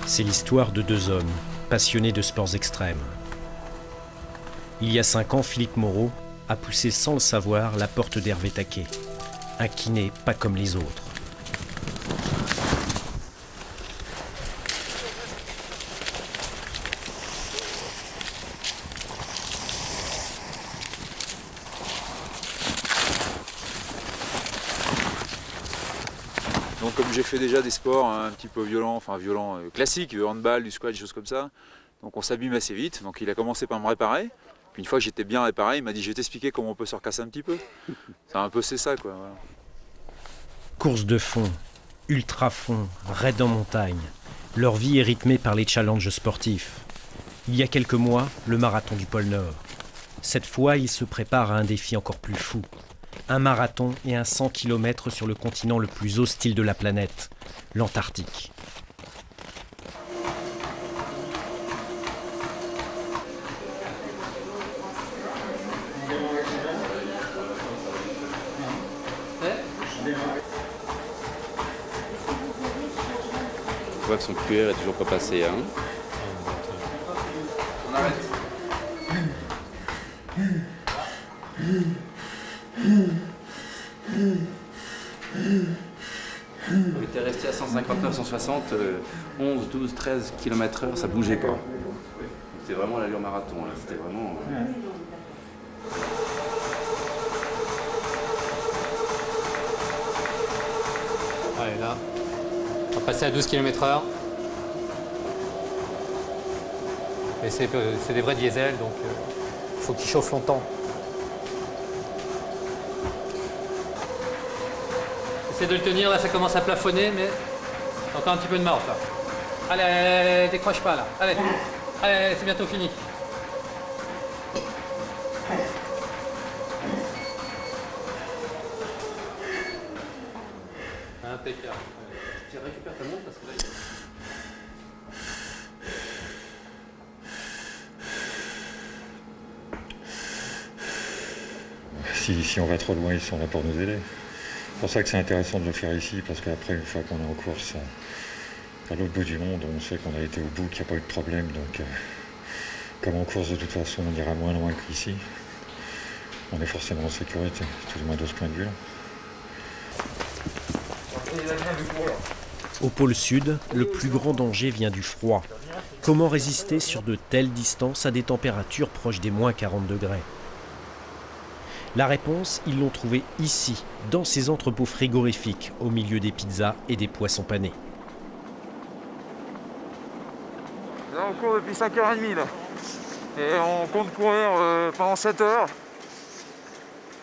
C'est l'histoire de deux hommes, passionnés de sports extrêmes. Il y a 5 ans, Philippe Moreau a poussé sans le savoir la porte d'Hervé Taquet, un kiné pas comme les autres. Donc comme j'ai fait déjà des sports un petit peu violents, classiques, handball, du squat, des choses comme ça, donc on s'abîme assez vite. Donc il a commencé par me réparer. Puis une fois que j'étais bien réparé, il m'a dit je vais t'expliquer comment on peut se recasser un petit peu. C'est ça quoi. Voilà. Course de fond, ultra fond, raid en montagne. Leur vie est rythmée par les challenges sportifs. Il y a quelques mois, le marathon du pôle Nord. Cette fois, ils se préparent à un défi encore plus fou. Un marathon et un 100 km sur le continent le plus hostile de la planète, l'Antarctique. On voit que son QR est toujours pas passé. Hein. On arrête. On était resté à 159, 160, 11, 12, 13 km/h, ça bougeait pas. C'était vraiment l'allure marathon, là. C'était vraiment... Allez, là, on va passer à 12 km/h. Et c'est des vrais diesels, donc il faut qu'ils chauffent longtemps. Essaye de le tenir, là ça commence à plafonner, mais encore un petit peu de marge là. Allez, décroche pas là. Allez, c'est bientôt fini. Impeccable. Tu récupères ta montre parce que là... Si on va trop loin, ils sont là pour nous aider. C'est pour ça que c'est intéressant de le faire ici, parce qu'après, une fois qu'on est en course à l'autre bout du monde, on sait qu'on a été au bout, qu'il n'y a pas eu de problème. Donc, comme en course, de toute façon, on ira moins loin qu'ici. On est forcément en sécurité, tout du moins de ce point de vue-là. Au pôle Sud, le plus grand danger vient du froid. Comment résister sur de telles distances à des températures proches des moins 40 degrés ? La réponse, ils l'ont trouvée ici, dans ces entrepôts frigorifiques, au milieu des pizzas et des poissons panés. Là, on court depuis 5h30 là. Et on compte courir pendant 7 heures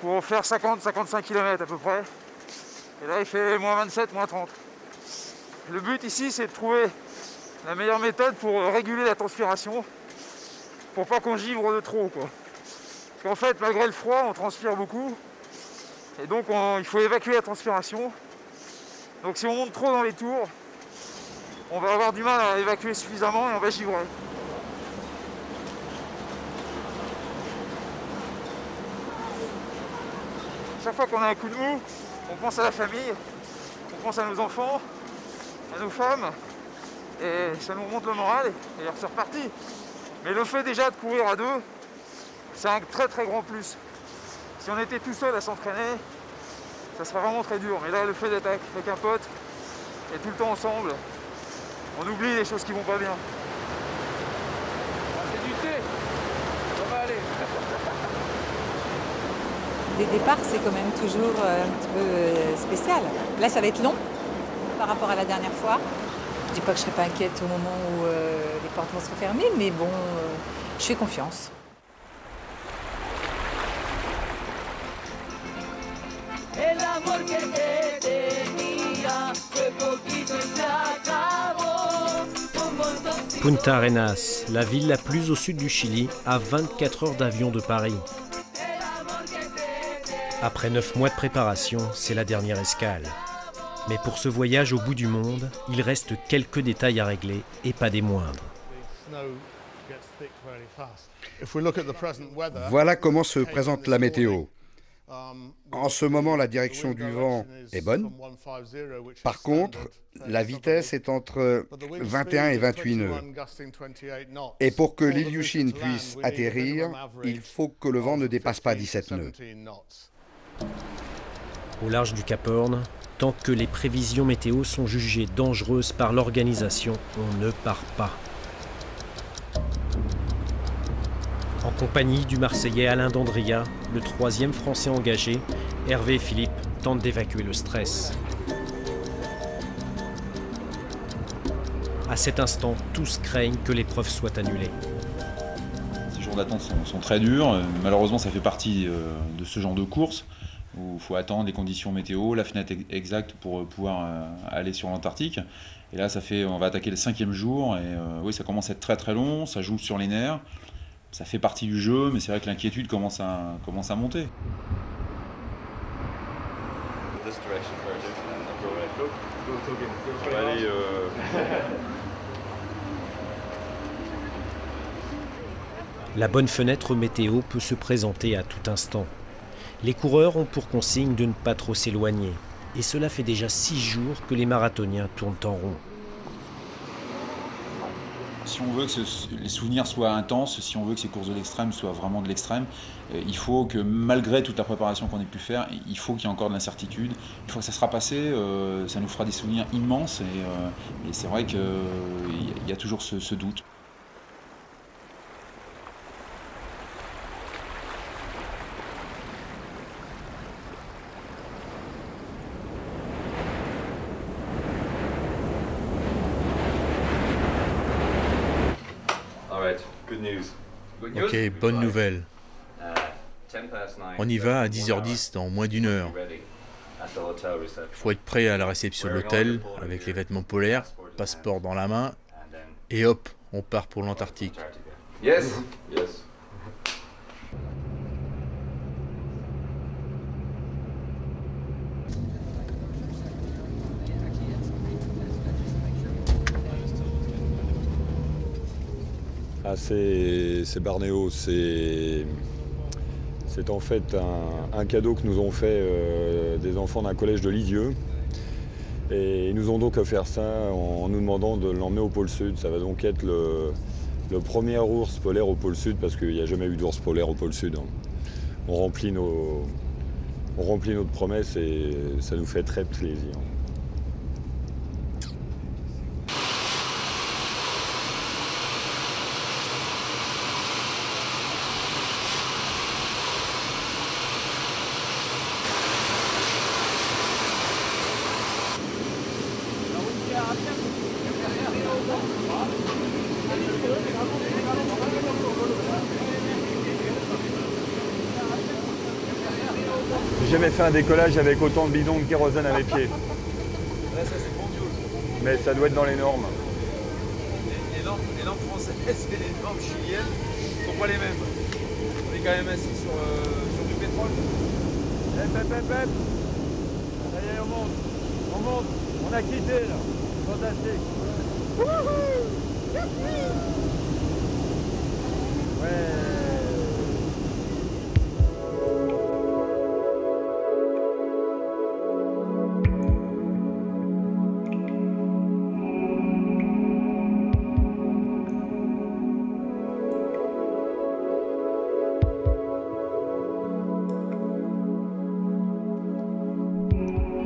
pour faire 50-55 km à peu près. Et là, il fait moins 27, moins 30. Le but ici, c'est de trouver la meilleure méthode pour réguler la transpiration, pour pas qu'on givre de trop, quoi. Parce qu'en fait, malgré le froid, on transpire beaucoup. Et donc, il faut évacuer la transpiration. Donc, si on monte trop dans les tours, on va avoir du mal à évacuer suffisamment et on va givrer. Chaque fois qu'on a un coup de mou, on pense à la famille, on pense à nos enfants, à nos femmes, et ça nous remonte le moral et c'est reparti. Mais le fait déjà de courir à deux, c'est un très très grand plus. Si on était tout seul à s'entraîner, ça serait vraiment très dur. Mais là, le fait d'être avec un pote et tout le temps ensemble, on oublie les choses qui vont pas bien. C'est du thé, ça va aller. Les départs, c'est quand même toujours un petit peu spécial. Là, ça va être long par rapport à la dernière fois. Je dis pas que je serai pas inquiète au moment où les portes vont se refermer, mais bon, je fais confiance. Punta Arenas, la ville la plus au sud du Chili, à 24 heures d'avion de Paris. Après 9 mois de préparation, c'est la dernière escale. Mais pour ce voyage au bout du monde, il reste quelques détails à régler, et pas des moindres. Voilà comment se présente la météo. En ce moment, la direction du vent est bonne. Par contre, la vitesse est entre 21 et 28 nœuds. Et pour que l'Ilyushin puisse atterrir, il faut que le vent ne dépasse pas 17 nœuds. Au large du Cap Horn, tant que les prévisions météo sont jugées dangereuses par l'organisation, on ne part pas. En compagnie du Marseillais Alain Dandria, le 3e Français engagé, Hervé et Philippe tentent d'évacuer le stress. À cet instant, tous craignent que l'épreuve soit annulée. Ces jours d'attente sont très durs. Malheureusement, ça fait partie de ce genre de course où il faut attendre les conditions météo, la fenêtre exacte pour pouvoir aller sur l'Antarctique. Et là, on va attaquer le 5e jour et oui, ça commence à être très très long, ça joue sur les nerfs. Ça fait partie du jeu, mais c'est vrai que l'inquiétude commence à monter. La bonne fenêtre météo peut se présenter à tout instant. Les coureurs ont pour consigne de ne pas trop s'éloigner. Et cela fait déjà 6 jours que les marathoniens tournent en rond. Si on veut que les souvenirs soient intenses, si on veut que ces courses de l'extrême soient vraiment de l'extrême, il faut que malgré toute la préparation qu'on ait pu faire, il faut qu'il y ait encore de l'incertitude. Une fois que ça sera passé, ça nous fera des souvenirs immenses et c'est vrai qu'il y a toujours ce doute. Ok, bonne nouvelle. On y va à 10h10 dans moins d'1 heure. Il faut être prêt à la réception de l'hôtel avec les vêtements polaires, passeport dans la main, et hop, on part pour l'Antarctique. Yes. Yes. Ah, c'est Barnéo, c'est en fait un cadeau que nous ont fait des enfants d'un collège de Lisieux. Et ils nous ont donc offert ça en nous demandant de l'emmener au pôle Sud. Ça va donc être le premier ours polaire au pôle Sud parce qu'il n'y a jamais eu d'ours polaire au pôle Sud. On remplit notre promesse et ça nous fait très plaisir. J'ai jamais fait un décollage avec autant de bidons de kérosène à mes pieds. Là, ça c'est mondial. Mais ça doit être dans les normes. Les normes françaises et les normes chiliennes ne sont pas les mêmes. On est quand même assis sur du pétrole. Hep. Ça y est, on monte. On a quitté là. Fantastique. Ouais.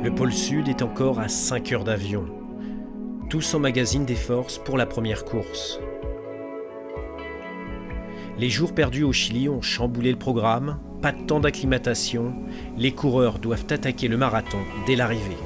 Le pôle Sud est encore à 5 heures d'avion. Tous emmagasinent des forces pour la première course. Les jours perdus au Chili ont chamboulé le programme, pas de temps d'acclimatation, les coureurs doivent attaquer le marathon dès l'arrivée.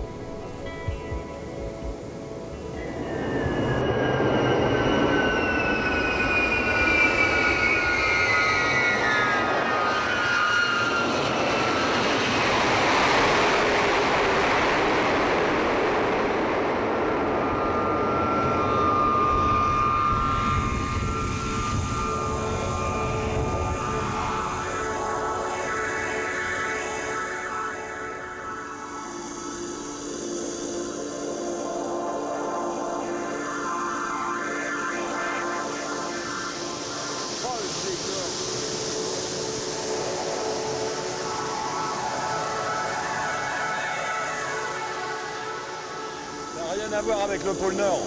Rien à voir avec le pôle Nord.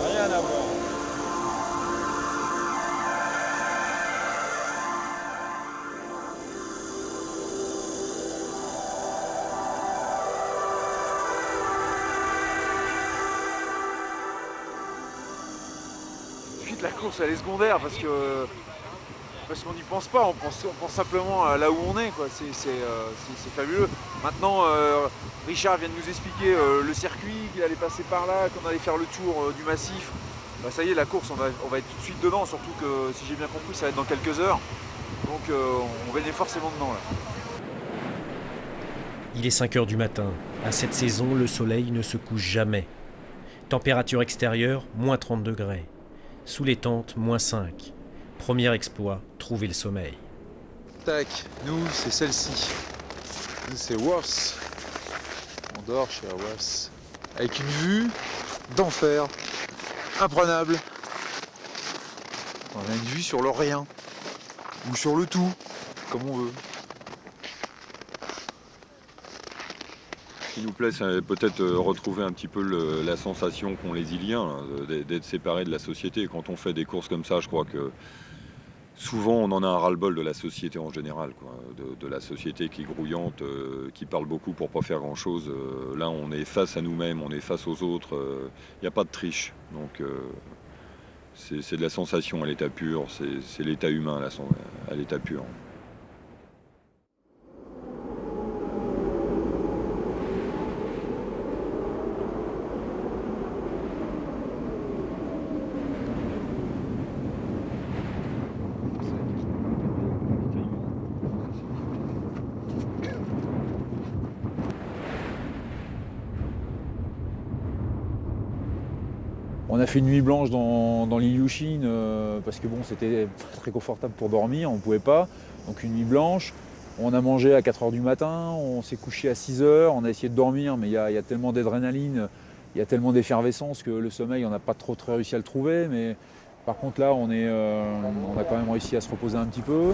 Rien à voir. La course elle est secondaire parce qu'on n'y pense pas, on pense simplement à là où on est, quoi. C'est fabuleux. Maintenant Richard vient de nous expliquer le circuit, qu'il allait passer par là, qu'on allait faire le tour du massif. Bah, ça y est, la course on va être tout de suite dedans, surtout que si j'ai bien compris ça va être dans quelques heures. Donc on va être forcément dedans là. Il est 5 h du matin. À cette saison, le soleil ne se couche jamais. Température extérieure, moins 30 degrés. Sous les tentes, moins 5. Premier exploit, trouver le sommeil. Tac, nous c'est celle-ci. Nous c'est Worth. On dort chez Worth. Avec une vue d'enfer. Imprenable. On a une vue sur le rien. Ou sur le tout, comme on veut. Ce qui nous plaît, c'est peut-être retrouver un petit peu la sensation qu'ont les Iliens, d'être séparés de la société. Et quand on fait des courses comme ça, je crois que souvent on en a un ras-le-bol de la société en général, quoi. De la société qui est grouillante, qui parle beaucoup pour pas faire grand-chose. Là, on est face à nous-mêmes, on est face aux autres. Il n'y a pas de triche. Donc c'est de la sensation à l'état pur, c'est l'état humain à l'état pur. On a fait une nuit blanche dans l'Ilyushin parce que bon, c'était pas très confortable pour dormir, on pouvait pas. Donc une nuit blanche, on a mangé à 4 h du matin, on s'est couché à 6 h, on a essayé de dormir, mais il y a tellement d'adrénaline, il y a tellement d'effervescence que le sommeil, on n'a pas trop réussi à le trouver. Mais par contre là, on a quand même réussi à se reposer un petit peu.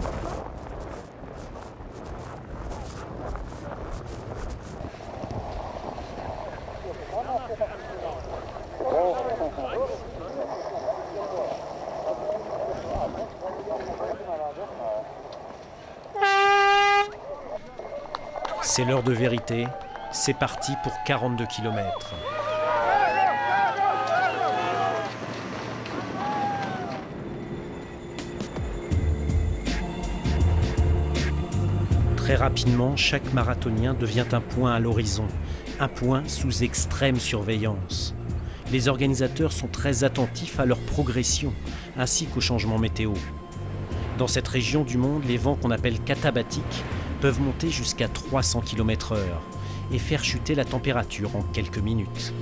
C'est l'heure de vérité, c'est parti pour 42 km. Très rapidement, chaque marathonien devient un point à l'horizon, un point sous extrême surveillance. Les organisateurs sont très attentifs à leur progression, ainsi qu'aux changements météo. Dans cette région du monde, les vents qu'on appelle katabatiques peuvent monter jusqu'à 300 km/h et faire chuter la température en quelques minutes.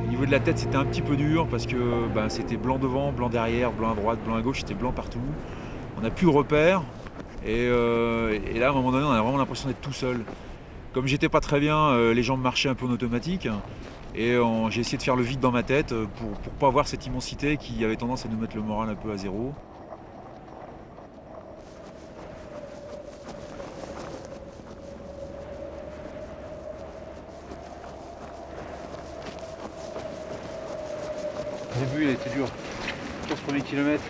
Au niveau de la tête, c'était un petit peu dur parce que c'était blanc devant, blanc derrière, blanc à droite, blanc à gauche, c'était blanc partout. On n'a plus de repères. Et là, à un moment donné, on a vraiment l'impression d'être tout seul. Comme j'étais pas très bien, les jambes marchaient un peu en automatique. Et j'ai essayé de faire le vide dans ma tête pour pas avoir cette immensité qui avait tendance à nous mettre le moral un peu à zéro. Au début, il était dur. 15 premiers kilomètres,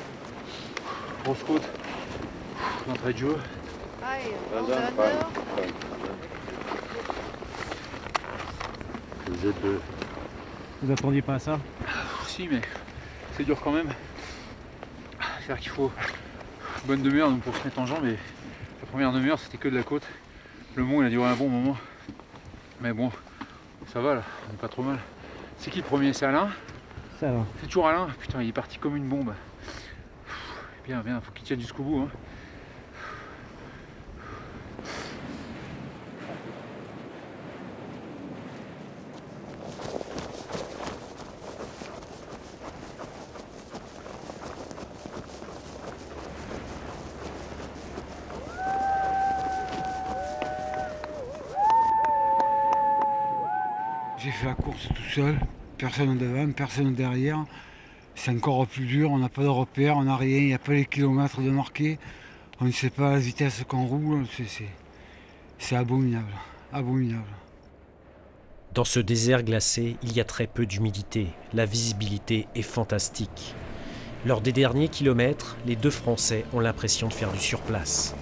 grosse côte, d'entrée de jeu. Vous attendiez pas à ça? Si, mais c'est dur quand même. C'est-à-dire qu'il faut une bonne demi-heure pour se mettre en jambes. Et la première demi-heure, c'était que de la côte. Le mont, il a duré un bon moment. Mais bon, ça va là, on est pas trop mal. C'est qui le premier? C'est Alain? C'est Alain. C'est toujours Alain. Putain, il est parti comme une bombe. Bien, bien, faut qu'il tienne jusqu'au bout. Hein. J'ai fait la course tout seul. personne devant, personne derrière. C'est encore plus dur, on n'a pas de repères, on n'a rien, il n'y a pas les kilomètres de marqués. On ne sait pas la vitesse qu'on roule, c'est abominable, abominable. Dans ce désert glacé, il y a très peu d'humidité. La visibilité est fantastique. Lors des derniers kilomètres, les deux Français ont l'impression de faire du surplace.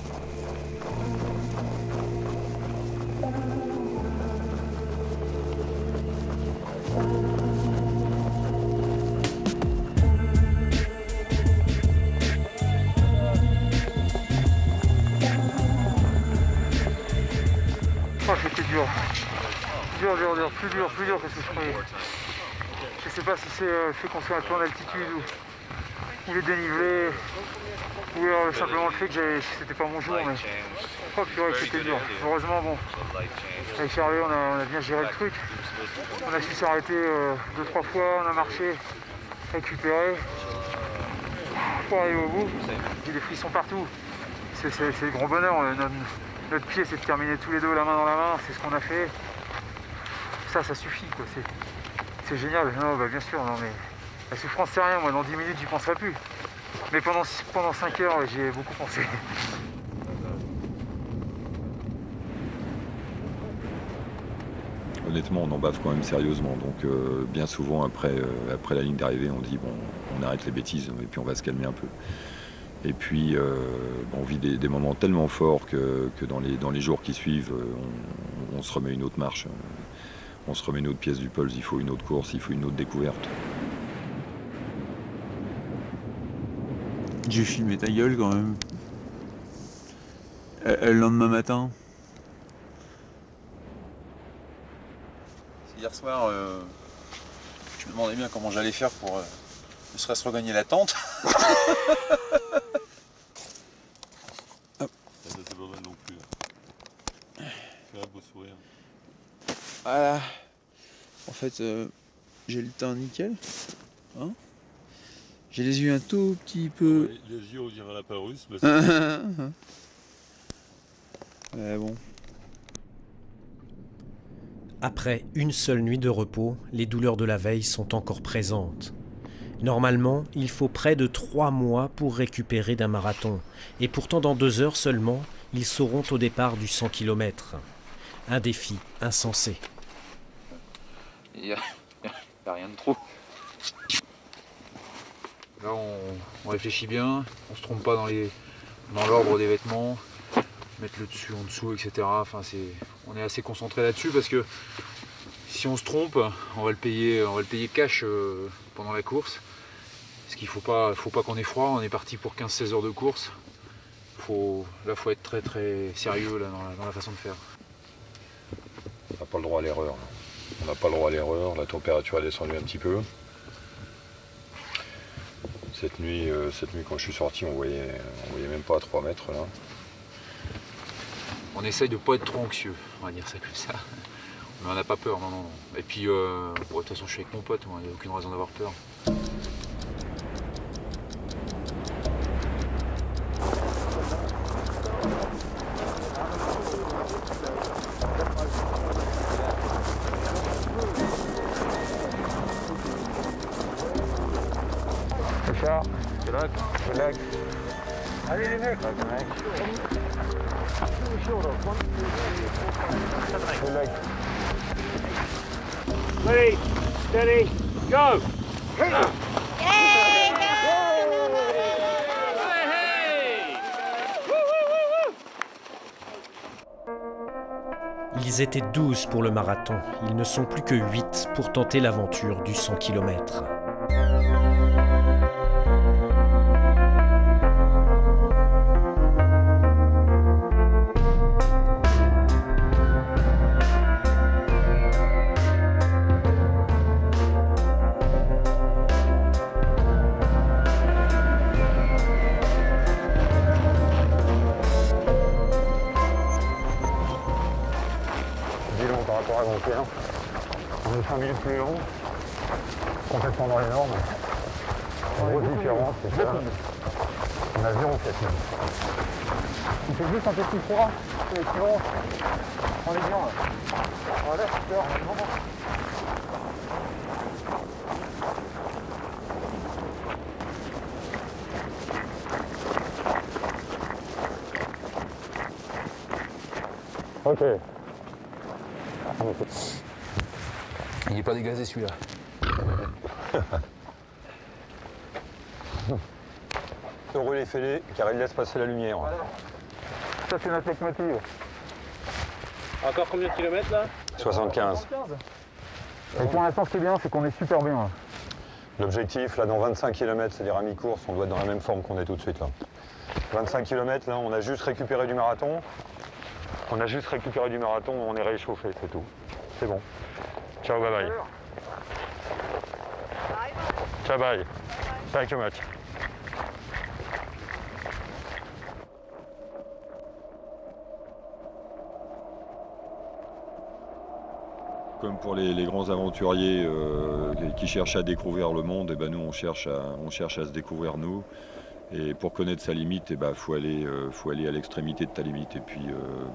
Oh, c'était dur. Dur, plus dur que ce que je croyais. Je sais pas si c'est le fait qu'on soit un peu en altitude ou les dénivelés, ou simplement le fait que c'était pas mon jour, mais oh purée, c'était dur. Heureusement, bon, avec Charlie, on a bien géré le truc. On a su s'arrêter 2-3 fois, on a marché, récupéré, pour arriver au bout. Il y a des frissons partout. C'est le grand bonheur. Notre pied, c'est de terminer tous les deux la main dans la main, c'est ce qu'on a fait. Ça suffit, quoi. C'est génial. Non, bah, bien sûr, non, mais la souffrance, c'est rien. Moi, dans 10 minutes, j'y penserai plus. Mais pendant 5 heures, j'y ai beaucoup pensé. Honnêtement, on en bave quand même sérieusement. Donc, bien souvent, après la ligne d'arrivée, on dit bon, on arrête les bêtises et puis on va se calmer un peu. Et puis, on vit des moments tellement forts que dans les jours qui suivent, on se remet une autre marche. On se remet une autre pièce du puzzle, il faut une autre course, il faut une autre découverte. J'ai filmé ta gueule quand même. Le lendemain matin. Hier soir, je me demandais bien comment j'allais faire pour ne serait-ce regagner la tente. Hop. Ça c'est pas mal non plus. Fais un beau sourire. Voilà. En fait, j'ai le teint nickel. Hein, j'ai les yeux un tout petit peu... Les yeux on dirait un lapin russe. Mais ouais, bon. Après une seule nuit de repos, les douleurs de la veille sont encore présentes. Normalement, il faut près de 3 mois pour récupérer d'un marathon. Et pourtant, dans 2 heures seulement, ils seront au départ du 100 km. Un défi insensé. Il n'y a rien de trop. Là, on réfléchit bien, on se trompe pas dans l'ordre des vêtements, mettre le dessus en dessous, etc. Enfin, on est assez concentré là-dessus parce que si on se trompe, on va le payer cash pendant la course. Parce qu'il faut pas qu'on ait froid, on est parti pour 15-16 heures de course. Là, faut être très très sérieux là, dans la façon de faire. On n'a pas le droit à l'erreur. On n'a pas le droit à l'erreur, la température est descendue un petit peu. Cette nuit quand je suis sorti, on voyait même pas à 3 mètres là. On essaye de pas être trop anxieux, on va dire ça comme ça. Mais on n'a pas peur, non. Et puis, de toute façon, je suis avec mon pote, il n'y a aucune raison d'avoir peur. Richard, relax. Allez les mecs, relax. Ready, steady, go! Ils étaient 12 pour le marathon. Ils ne sont plus que 8 pour tenter l'aventure du 100 km. Par rapport à Gontier, on est 5 minutes plus long, complètement dans les normes. La grosse différence, c'est ça. On a 0,4 minutes. Il fait juste un petit froid, c'est l'équivalent. On est bien là. Voilà, super, on est bon. Ok. Il n'est pas dégazé celui-là. Heureux les fêlés, car il laisse passer la lumière. Voilà. Ça c'est notre locomotive. Encore combien de kilomètres là? 75. Et pour l'instant ce qui est bien c'est qu'on est super bien là. L'objectif là dans 25 km, c'est-à-dire à mi-course, on doit être dans la même forme qu'on est tout de suite là. 25 km là, on a juste récupéré du marathon. On est réchauffé, c'est tout. C'est bon. Ciao, bye bye. Ciao, bye. Thank you much. Comme pour les grands aventuriers qui cherchent à découvrir le monde, et ben nous on cherche à se découvrir nous. Et pour connaître sa limite, faut aller à l'extrémité de ta limite. Et puis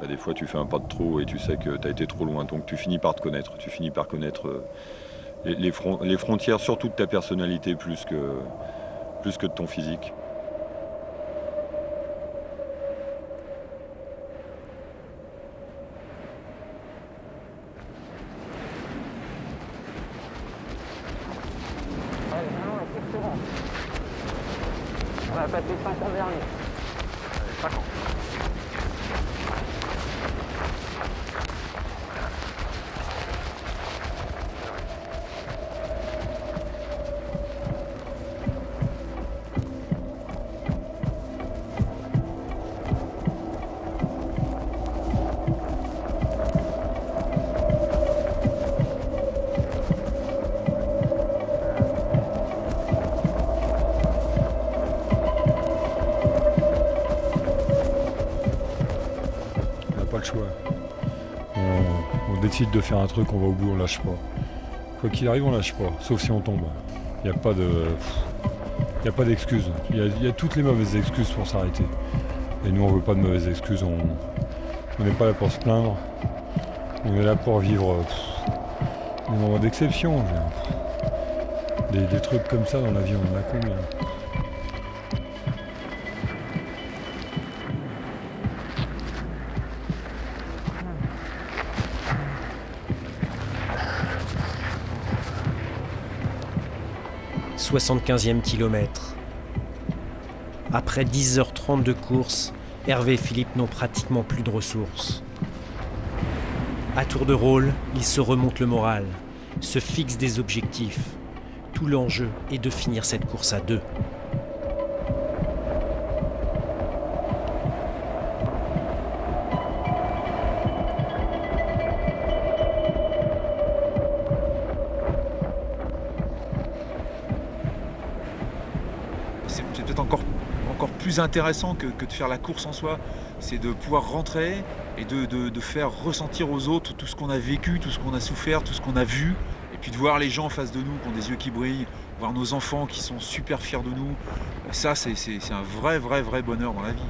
des fois tu fais un pas de trop et tu sais que tu as été trop loin. Donc tu finis par te connaître. Tu finis par connaître les frontières surtout de ta personnalité plus que de ton physique. On a passé 5 ans dernier. 5 ans. Pas le choix. On décide de faire un truc, on va au bout, on lâche pas. Quoi qu'il arrive, on lâche pas, sauf si on tombe. Il n'y a pas d'excuses. Il y a toutes les mauvaises excuses pour s'arrêter. Et nous, on veut pas de mauvaises excuses. On n'est pas là pour se plaindre. On est là pour vivre des moments d'exception. Des trucs comme ça dans la vie, on en a combien? « 75e kilomètre. Après 10h30 de course, Hervé et Philippe n'ont pratiquement plus de ressources. À tour de rôle, ils se remontent le moral, se fixent des objectifs. Tout l'enjeu est de finir cette course à deux. C'est peut-être encore plus intéressant que de faire la course en soi, c'est de pouvoir rentrer et de faire ressentir aux autres tout ce qu'on a vécu, tout ce qu'on a souffert, tout ce qu'on a vu, et puis de voir les gens en face de nous qui ont des yeux qui brillent, voir nos enfants qui sont super fiers de nous, ça c'est un vrai bonheur dans la vie.